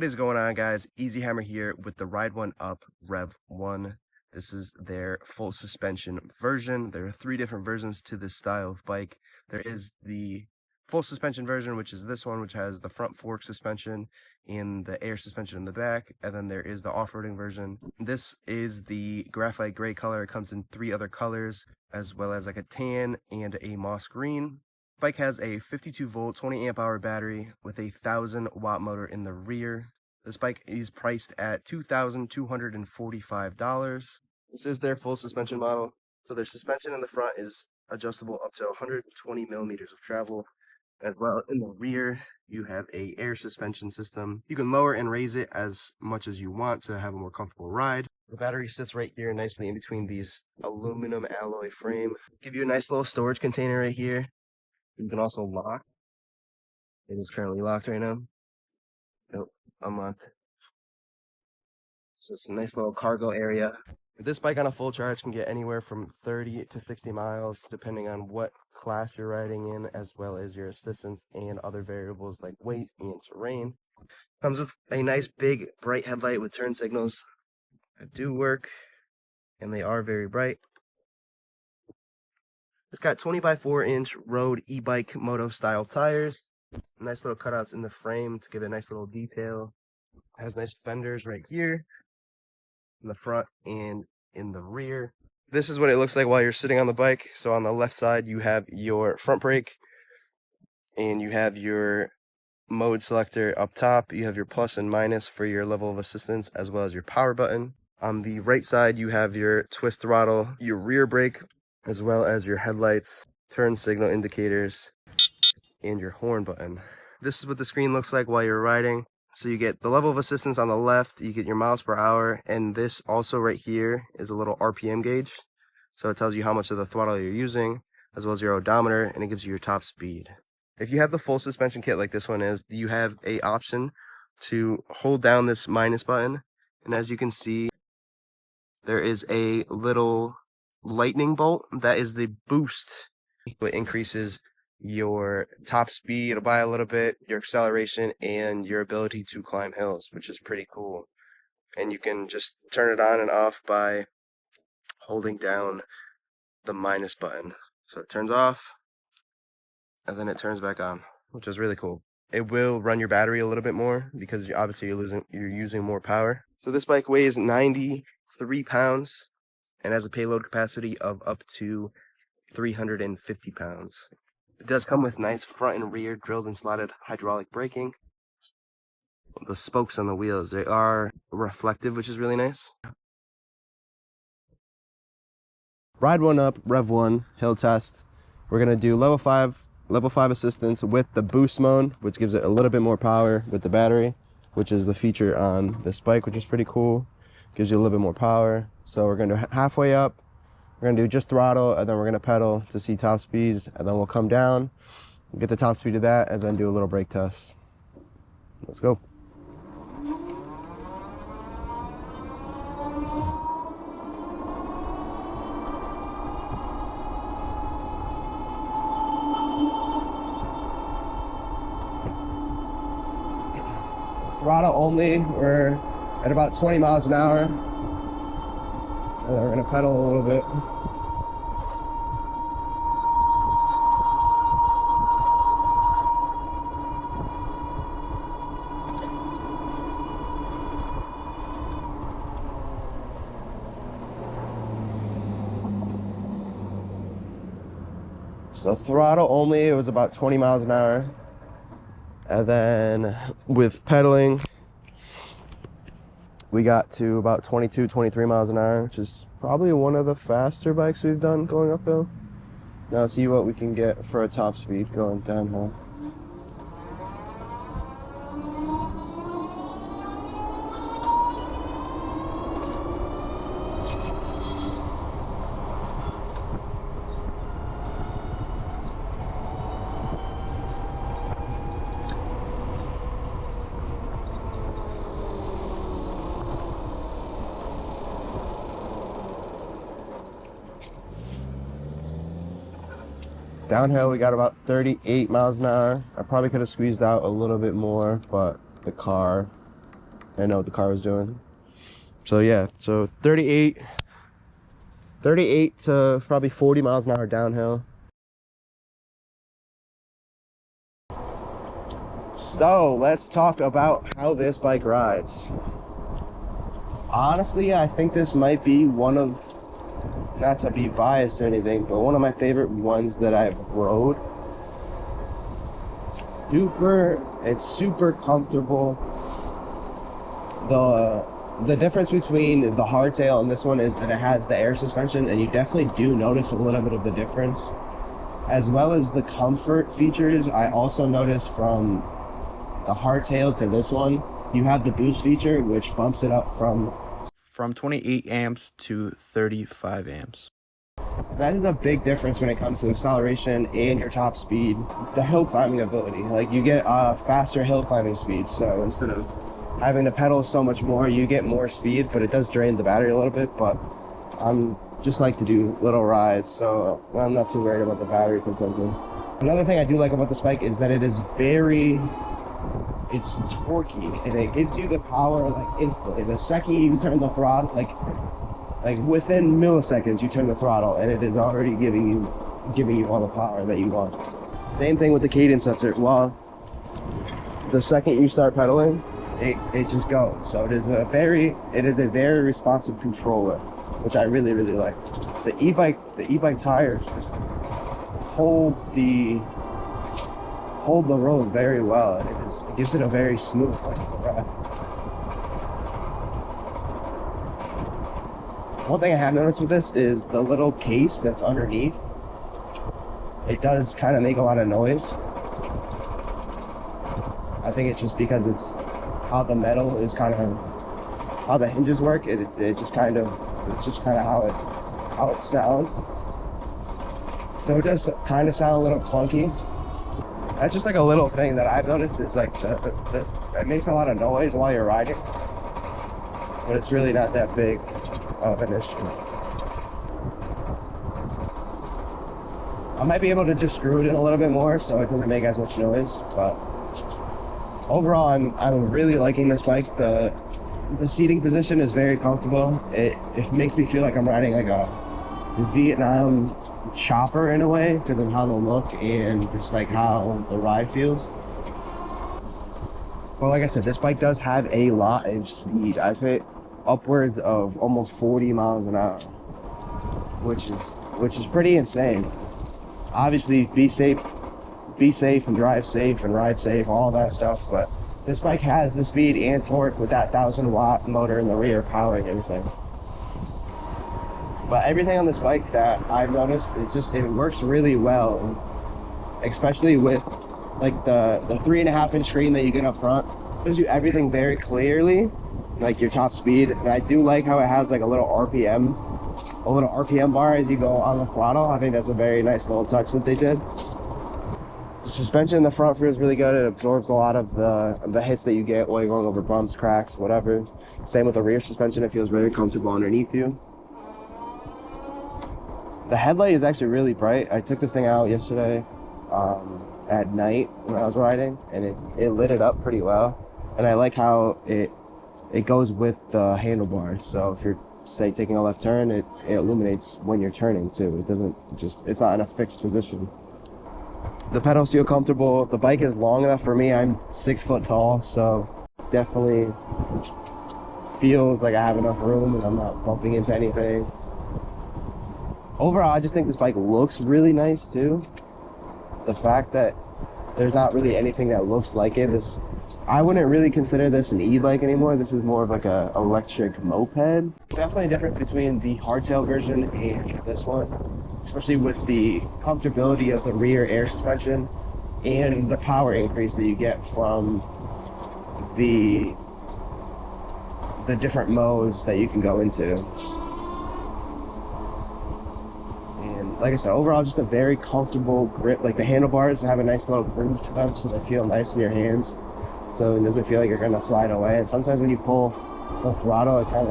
What is going on, guys? EASYHEIMER here with the Ride1Up Revv 1. This is their full suspension version. There are 3 different versions to this style of bike. There is the full suspension version, which is this one, which has the front fork suspension and the air suspension in the back. And then there is the off-roading version. This is the graphite gray color. It comes in 3 other colors, as well as like a tan and a moss green. Bike has a 52 volt 20 amp hour battery with a 1000 watt motor in the rear. This bike is priced at $2,245. This is their full suspension model. So their suspension in the front is adjustable up to 120 millimeters of travel. As well, in the rear, you have a air suspension system. You can lower and raise it as much as you want to have a more comfortable ride. The battery sits right here nicely in between these aluminum alloy frame. Give you a nice little storage container right here. You can also lock. It is currently locked right now. Nope, unlocked. So it's a nice little cargo area. This bike on a full charge can get anywhere from 30 to 60 miles, depending on what class you're riding in, as well as your assistance and other variables like weight and terrain. Comes with a nice big bright headlight with turn signals that do work, and they are very bright. It's got 20 by 4 inch road Ebike moto style tires. Nice little cutouts in the frame to give it a nice little detail. It has nice fenders right here in the front and in the rear. This is what it looks like while you're sitting on the bike. So on the left side you have your front brake and you have your mode selector up top. You have your plus and minus for your level of assistance, as well as your power button. On the right side you have your twist throttle, your rear brake, as well as your headlights, turn signal indicators, and your horn button. This is what the screen looks like while you're riding. So you get the level of assistance on the left, you get your miles per hour, and this also right here is a little RPM gauge. So it tells you how much of the throttle you're using, as well as your odometer, and it gives you your top speed. If you have the full suspension kit like this one is, you have a option to hold down this minus button, and as you can see, there is a little lightning bolt. That is the boost. It increases your top speed by a little bit, your acceleration, and your ability to climb hills, which is pretty cool. And you can just turn it on and off by holding down the minus button. So it turns off and then it turns back on, which is really cool. It will run your battery a little bit more because obviously you're using more power. So this bike weighs 93 pounds and has a payload capacity of up to 350 pounds. It does come with nice front and rear drilled and slotted hydraulic braking. The spokes on the wheels, they are reflective, which is really nice. Ride1Up Revv 1 hill test. We're gonna do level 5 assistance with the boost mode, which gives it a little bit more power with the battery, which is the feature on this bike, which is pretty cool. Gives you a little bit more power. So we're gonna do halfway up. We're gonna do just throttle, and then we're gonna pedal to see top speeds, and then we'll come down, get the top speed of that, and then do a little brake test. Let's go. Throttle only, we're at about 20 miles an hour. And then we're gonna pedal a little bit. So throttle only, it was about 20 miles an hour. And then with pedaling, we got to about 22, 23 miles an hour, which is probably one of the faster bikes we've done going uphill. Now let's see what we can get for a top speed going downhill. Downhill, we got about 38 miles an hour. I probably could have squeezed out a little bit more, but the car I know what the car was doing. So yeah, so 38 to probably 40 miles an hour downhill. So let's talk about how this bike rides. Honestly, I think this might be one of, not to be biased or anything, but one of my favorite ones that I've rode. It's super comfortable. The difference between the hardtail and this one is that it has the air suspension, and you definitely do notice a little bit of the difference. As well as the comfort features, I also noticed from the hardtail to this one, you have the boost feature, which bumps it up from 28 amps to 35 amps. That is a big difference when it comes to acceleration and your top speed. The hill climbing ability, like you get a faster hill climbing speed, so instead of having to pedal so much more, you get more speed, but it does drain the battery a little bit. But I'm just like to do little rides, so I'm not too worried about the battery consumption. Another thing I do like about this bike is that it's torquey, and it gives you the power like instantly. The second you turn the throttle, like within milliseconds, you turn the throttle, and it is already giving you all the power that you want. Same thing with the cadence sensor. Well, the second you start pedaling, it just goes. So it is a very responsive controller, which I really like. The e-bike tires just hold the road very well, and it gives it a very smooth ride. One thing I have noticed with this is the little case that's underneath. It does kind of make a lot of noise. I think it's just because it's how the metal is kind of, how the hinges work. It's just kind of how it sounds. So it does kind of sound a little clunky. That's just like a little thing that I've noticed is like it makes a lot of noise while you're riding, but it's really not that big of an issue. I might be able to just screw it in a little bit more so it doesn't make as much noise, but overall I'm really liking this bike. The seating position is very comfortable. It makes me feel like I'm riding like a Vietnam chopper in a way, because of how they look and just like how the ride feels. Well, like I said, this bike does have a lot of speed. I've hit upwards of almost 40 miles an hour, which is pretty insane. Obviously, be safe and drive safe and ride safe, all that stuff, but this bike has the speed and torque with that 1,000-watt motor in the rear powering everything. But everything on this bike that I've noticed, it works really well, especially with like the 3.5-inch screen that you get up front. It gives you everything very clearly, like your top speed. And I do like how it has like a little RPM bar as you go on the throttle. I think that's a very nice little touch that they did. The suspension in the front feels really good. It absorbs a lot of the hits that you get while you're going over bumps, cracks, whatever. Same with the rear suspension. It feels very comfortable underneath you. The headlight is actually really bright. I took this thing out yesterday at night when I was riding, and it lit it up pretty well. And I like how it goes with the handlebars. So if you're, say, taking a left turn, it illuminates when you're turning too. It's not in a fixed position. The pedals feel comfortable. The bike is long enough for me. I'm 6 foot tall, so definitely feels like I have enough room and I'm not bumping into anything. Overall, I just think this bike looks really nice too. The fact that there's not really anything that looks like it is, I wouldn't really consider this an e-bike anymore. This is more of like a electric moped. Definitely a difference between the hardtail version and this one, especially with the comfortability of the rear air suspension and the power increase that you get from the different modes that you can go into. Like I said, overall, just a very comfortable grip. Like the handlebars have a nice little groove to them, so they feel nice in your hands. So it doesn't feel like you're gonna slide away. And sometimes when you pull the throttle, it kind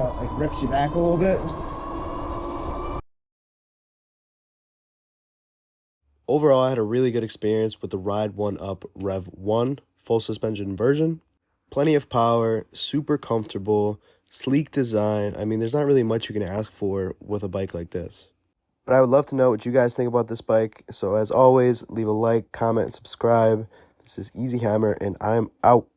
of like rips you back a little bit. Overall, I had a really good experience with the Ride1Up Revv 1 full suspension version. Plenty of power, super comfortable, sleek design. I mean, there's not really much you can ask for with a bike like this. But I would love to know what you guys think about this bike. So as always, leave a like, comment, and subscribe. This is EASYHEIMER, and I'm out.